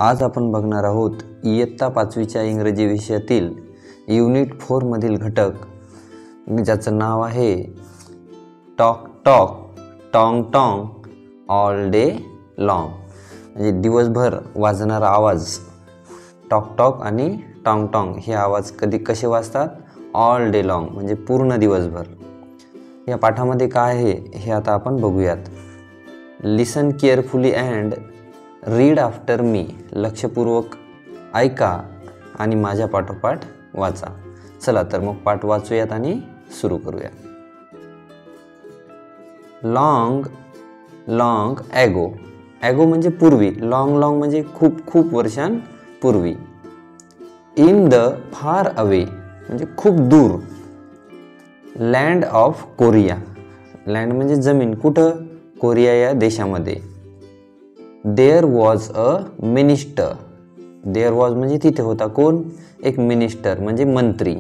आज आपण बघणार आहोत इयत्ता 5वीच्या इंग्रजी विषयातील युनिट 4 मधील घटक ज्याचं नाव आहे talk talk tong tong all day long, म्हणजे दिवसभर वाजणारा आवाज. टॉक टॉक आणि टॉंग टॉंग हे आवाज कसे वाजतात? ऑल डे लॉंग, म्हणजे पूर्ण दिवसभर. या पाठामध्ये काय आहे हे आता आपण बघूयात. Listen carefully and read after me. लक्षपूर्वक ऐका आणि माझ्या पाठोपाठ वाचा. चला तर मग पाठ वाचूयात आणि सुरू करूया. Long long ago. ॲगो म्हणजे पूर्वी, लॉंग लॉंग म्हणजे खूप खूप वर्षांपूर्वी. इन द फार अवे म्हणजे खूप दूर. Land of Korea. लँड म्हणजे जमीन, कुठं? कोरिया या देशामध्ये. There was a minister. There was म्हणजे तिथे होता कोण? एक मिनिस्टर म्हणजे मंत्री.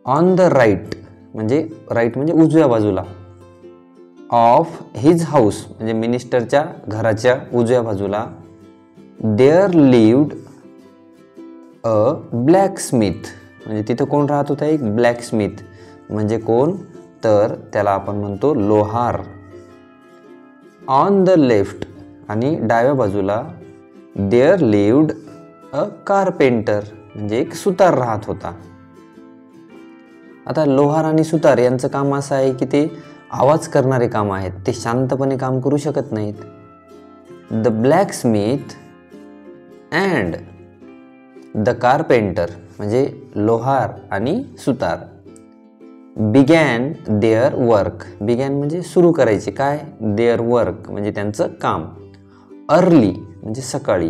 ऑन द राईट म्हणजे राईट म्हणजे उजव्या बाजूला. ऑफ हिज हाऊस म्हणजे मिनिस्टरच्या घराच्या उजव्या बाजूला. देअर लिव्ड अ ब्लॅकस्मिथ म्हणजे तिथं कोण राहत होता? एक ब्लॅकस्मिथ. म्हणजे कोण? तर त्याला आपण म्हणतो लोहार. ऑन द लेफ्ट आणि डाव्या बाजूला देअर लिव्ड अ कारपेंटर म्हणजे एक सुतार राहत होता. आता लोहार आणि सुतार यांचं काम असं आहे की ते आवाज करणारे काम आहेत, ते शांतपणे काम करू शकत नाहीत. The blacksmith and the carpenter म्हणजे लोहार आणि सुतार. Began their work. बिगॅन म्हणजे सुरू करायचे, काय? देअर वर्क म्हणजे त्यांचं काम. अर्ली म्हणजे सकाळी.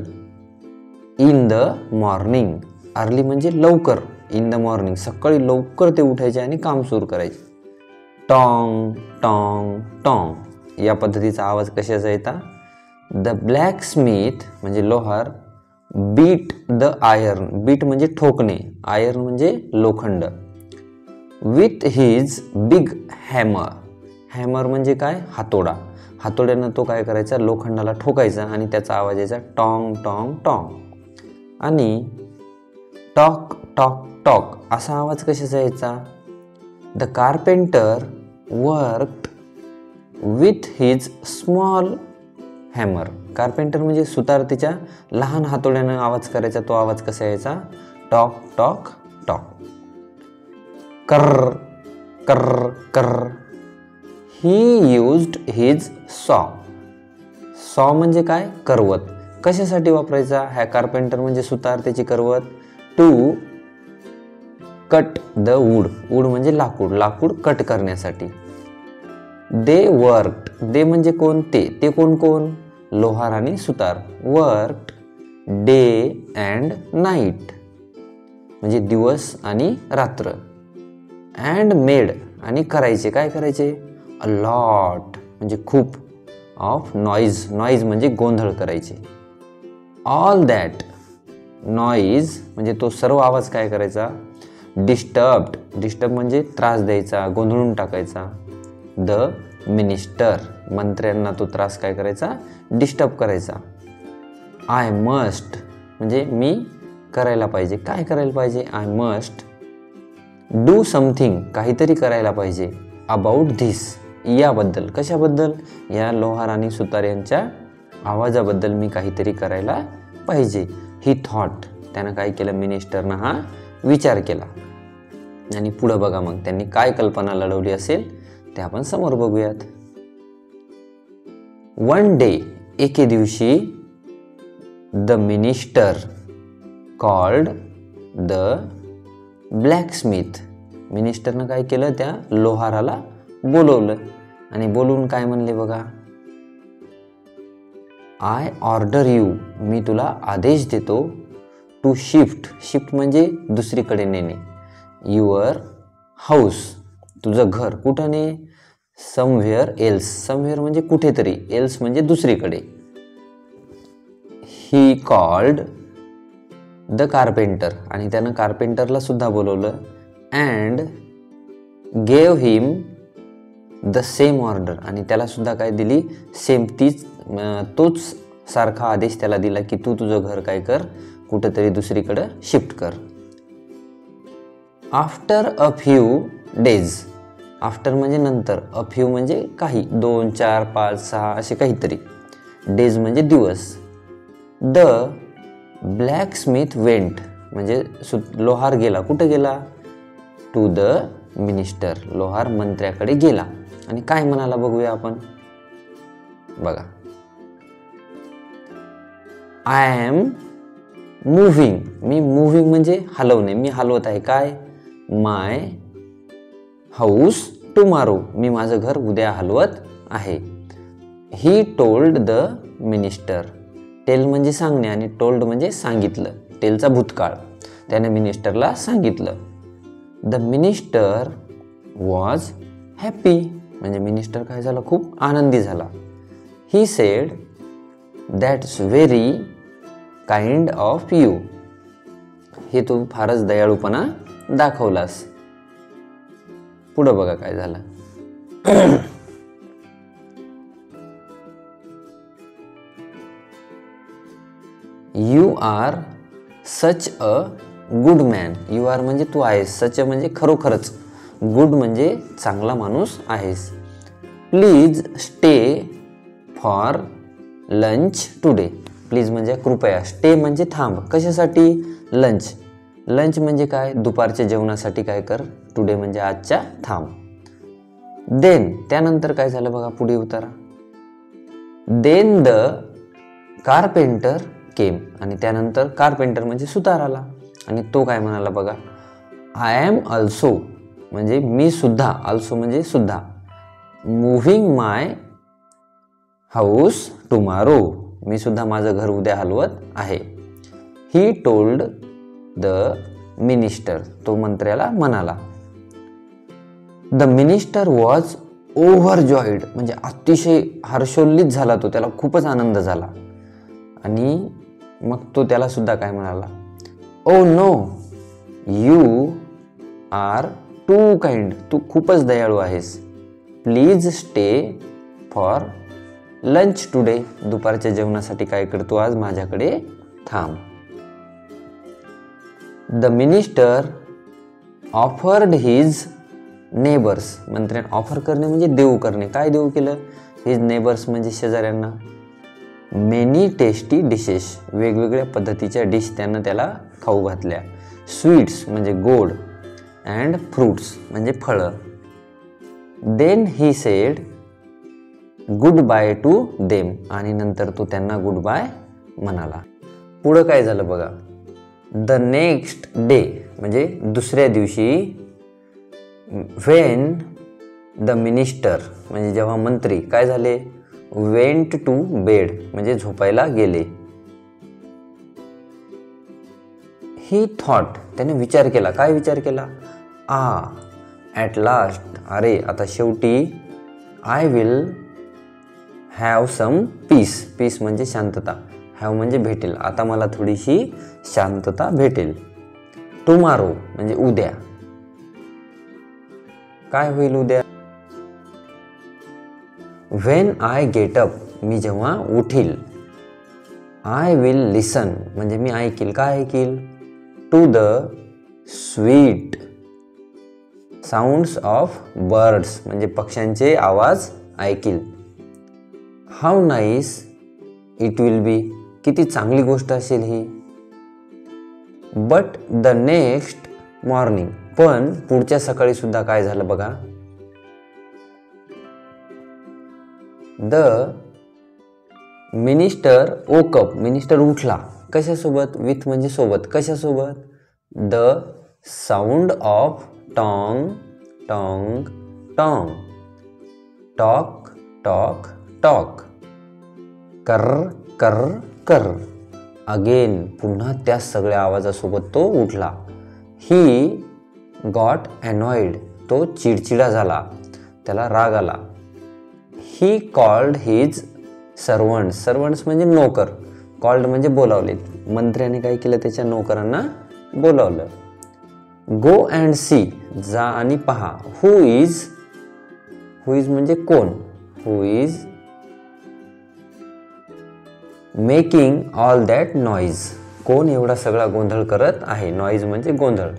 In the morning. अर्ली म्हणजे लवकर. इन द मॉर्निंग सकाळी लवकर ते उठायचे आणि काम सुरू करायचे. टॉंग टॉंग टॉंग या पद्धतीचा आवाज कशाचा येता? द ब्लॅकस्मिथ म्हणजे लोहार बीट द आयर्न. बीट म्हणजे ठोकणे, आयर्न म्हणजे लोखंड. With his big hammer. Hammer म्हणजे काय? हातोडा. हातोड्यानं तो काय करायचा? लोखंडाला ठोकायचा आणि त्याचा आवाज यायचा टॉंग टॉंग टॉंग. आणि टॉक टॉक टॉक असा आवाज कशाचा यायचा? The carpenter worked with his small hammer. Carpenter म्हणजे सुतार तिच्या लहान हातोड्यानं आवाज करायचा. तो आवाज कसा यायचा? टॉक टॉक टॉक. कर्र कर्र कर्र. He used his saw. Saw म्हणजे काय? करवत. कशासाठी वापरायचा? ह्या कारपेंटर म्हणजे सुतार त्याची करवत. To cut the wood. Wood म्हणजे लाकूड. लाकूड कट करण्यासाठी. They worked. दे म्हणजे कोण? ते कोण कोण? लोहार आणि सुतार. वर्कड डे अँड नाईट म्हणजे दिवस आणि रात्र. अँड मेड आणि करायचे, काय करायचे? अ लॉट म्हणजे खूप. Of noise. नॉईज म्हणजे गोंधळ करायचे. ऑल दॅट नॉईज म्हणजे तो सर्व आवाज काय करायचा? डिस्टर्ब्ड. डिस्टर्ब म्हणजे त्रास द्यायचा, गोंधळून टाकायचा. द मिनिस्टर मंत्र्यांना तो त्रास काय करायचा? डिस्टर्ब करायचा. आय मस्ट म्हणजे मी करायला पाहिजे. काय करायला पाहिजे? आय मस्ट डू समथिंग काहीतरी करायला पाहिजे. अबाउट धिस याबद्दल. कशाबद्दल? या लोहार आणि सुतार यांच्या आवाजाबद्दल मी काहीतरी करायला पाहिजे. ही थॉट. त्यानं काय केलं? मिनिस्टरनं हा विचार केला. आणि पुढं बघा मग त्यांनी काय कल्पना लढवली असेल ते आपण समोर बघूयात. वन डे एके दिवशी the minister called the blacksmith. मिनिस्टरनं काय केलं? त्या लोहाराला बोलवलं आणि बोलून काय म्हणले बघा? आय ऑर्डर यू मी तुला आदेश देतो. To shift. शिफ्ट म्हणजे दुसरीकडे नेणे. युअर हाऊस तुझं घर कुठं ने? समव्हेअर एल्स. समव्हेअर म्हणजे कुठेतरी, एल्स म्हणजे दुसरीकडे. ही कॉल्ड द कारपेंटर आणि त्यानं कारपेंटरला सुद्धा बोलवलं. And gave him the same order आणि त्याला सुद्धा काय दिली? सेम तोच सारखा आदेश त्याला दिला की तू तुझं घर काय कर, कुठेतरी दुसरीकडे शिफ्ट कर. After a few days, after म्हणजे नंतर, अ फ्यू म्हणजे काही, 2, 4, 5, 6 असे काहीतरी, डेज म्हणजे दिवस. द ब्लॅक स्मिथ वेंट म्हणजे लोहार गेला, कुठे गेला? टू द मिनिस्टर, लोहार मंत्र्याकडे गेला. आणि काय म्हणाला बघूया आपण. बघा, आय एम मुव्हिंग, मी मुव्हिंग म्हणजे हलवणे, मी हलवत आहे. काय? माय हाऊस टुमारो, मी माझं घर उद्या हलवत आहे. He told the minister, tell म्हणजे सांगणे आणि टोल्ड म्हणजे सांगितलं, टेलचा भूतकाळ, त्याने मिनिस्टरला सांगितलं. द मिनिस्टर वॉज हॅपी, म्हणजे मिनिस्टर काय झाला? खूप आनंदी झाला. He said that's very kind of you, हे तू फारच दयाळूपणा दाखवलास. पुढं बघा काय झालं. You are such a good man, you are म्हणजे तू आहेस, सच म्हणजे खरोखरच, गुड म्हणजे चांगला माणूस आहेस. Please stay for lunch today, please म्हणजे कृपया, स्टे म्हणजे थांब, कशासाठी? लंच, लंच म्हणजे काय? दुपारच्या जेवणासाठी काय कर, टुडे म्हणजे आजच्या, थांब. देन त्यानंतर काय झालं बघा, पुढे उतारा. देन द कारपेंटर केम, आणि त्यानंतर कारपेंटर म्हणजे सुतार आला आणि तो काय म्हणाला बघा. आय एम ऑल्सो म्हणजे मी सुद्धा, ऑल्सो म्हणजे सुद्धा, मुव्हिंग माय हाऊस टुमारो, मी सुद्धा माझं घर उद्या हलवत आहे. ही टोल्ड द मिनिस्टर, तो मंत्र्याला म्हणाला. द मिनिस्टर वॉज ओव्हरजॉईड म्हणजे अतिशय हर्षोल्लित झाला तो, त्याला खूपच आनंद झाला. आणि मग तो त्याला सुद्धा काय म्हणाला. Oh no, you are too kind, तू खूपच दयाळू आहेस. Please stay for lunch today, दुपारच्या जेवणासाठी काय करतो आज माझ्याकडे थांब. The minister offered his neighbours, मंत्र्याने ऑफर करणे म्हणजे देऊ करणे, काय देऊ केलं? हिज नेबर्स म्हणजे शेजाऱ्यांना. मेनी टेस्टी डिशेस, वेगवेगळ्या पद्धतीच्या डिश त्यांना त्याला खाऊ घातल्या. स्वीट्स म्हणजे गोड, अँड फ्रूट्स म्हणजे फळं. Then he said goodbye to them, आणि नंतर तो त्यांना गुड बाय म्हणाला. पुढं काय झालं बघा. द नेक्स्ट डे म्हणजे दुसऱ्या दिवशी, व्हेन द मिनिस्टर म्हणजे जेव्हा मंत्री काय झाले, वेंट टू बेड म्हणजे झोपायला गेले. ही थॉट त्याने विचार केला, काय विचार केला? ॲट लास्ट, अरे आता शेवटी, I will have some peace, peace म्हणजे शांतता, हॅव म्हणजे भेटेल, आता मला थोडीशी शांतता भेटेल. टुमारो म्हणजे उद्या, काय होईल उद्या? व्हेन आय गेट अप मी जेव्हा उठील. आय विल लिसन म्हणजे मी ऐकील, काय ऐकील? To the sweet sounds of birds म्हणजे पक्ष्यांचे आवाज ऐकील. How nice it will be, किती चांगली गोष्ट असेल ही. बट द नेक्स्ट मॉर्निंग, पण पुढच्या सकाळी सुद्धा काय झालं बघा. द मिनिस्टर ओकअप, मिनिस्टर उठला, कशासोबत? विथ म्हणजे सोबत, कशासोबत? The sound of tong tong tong, talk टॉक टॉक, कर कर कर, अगेन पुन्हा त्या सगळ्या आवाजासोबत तो उठला. ही गॉट अनॉइड, तो चिडचिडा झाला, त्याला राग आला. He called his servants, servants म्हणजे नोकर, कॉल्ड म्हणजे बोलावले, मंत्र्याने काय केलं? त्याच्या नोकरांना बोलावलं. गो अँड सी, जा आणि पहा. हु इज, हु इज म्हणजे कोण? Who is making all that noise. कोण एवढा सगळा गोंधळ करत आहे? नॉईज म्हणजे गोंधळ.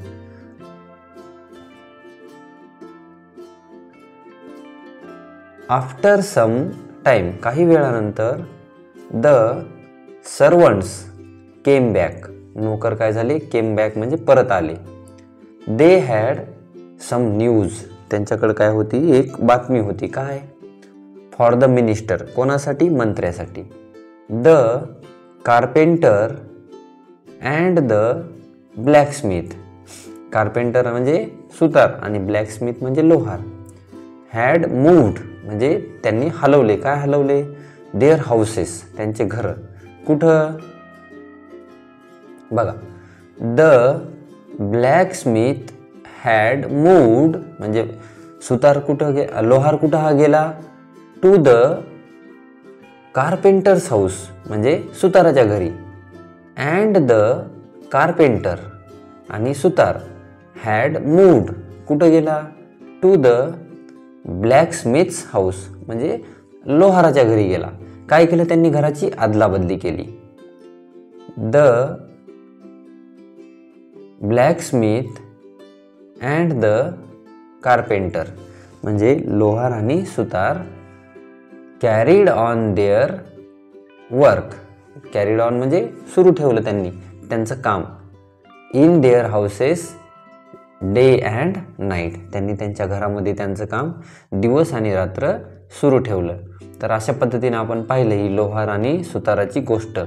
आफ्टर सम टाइम, काही वेळानंतर, द सर्वंट्स केम बॅक. नोकर काय झाले? केम बॅक म्हणजे परत आले. They had some news. त्यांच्याकडे काय होती? एक बातमी होती. काय? For the minister. कोणासाठी? मंत्र्यासाठी. The carpenter and the blacksmith. Carpenter म्हणजे सुतार आणि ब्लॅकस्मिथ म्हणजे लोहार. हॅड मूव्ड म्हणजे त्यांनी हलवले. काय हलवले? देअर हाऊसेस, त्यांचे घर. कुठं? बघा, द ब्लॅकस्मिथ हॅड मूव्ड म्हणजे सुतार कुठं लोहार कुठं हा गेला? टू द कार्पेंटर्स हाऊस म्हणजे सुताराच्या घरी. अँड द कार्पेंटर आणि सुतार हॅड मूव्ड कुठं गेला? टू द ब्लॅकस्मिथ्स हाऊस म्हणजे लोहाराच्या घरी गेला. काय केलं त्यांनी? घराची अदलाबदली केली. The blacksmith and the carpenter म्हणजे लोहार आणि सुतार carried on their work. Carried on म्हणजे सुरू ठेवलं त्यांनी त्यांचं काम. In their houses day and night. त्यांनी त्यांच्या घरामध्ये त्यांचं काम दिवस आणि रात्र सुरू ठेवलं. तर अशा पद्धतीने आपण पाहिलं ही लोहार आणि सुताराची गोष्ट.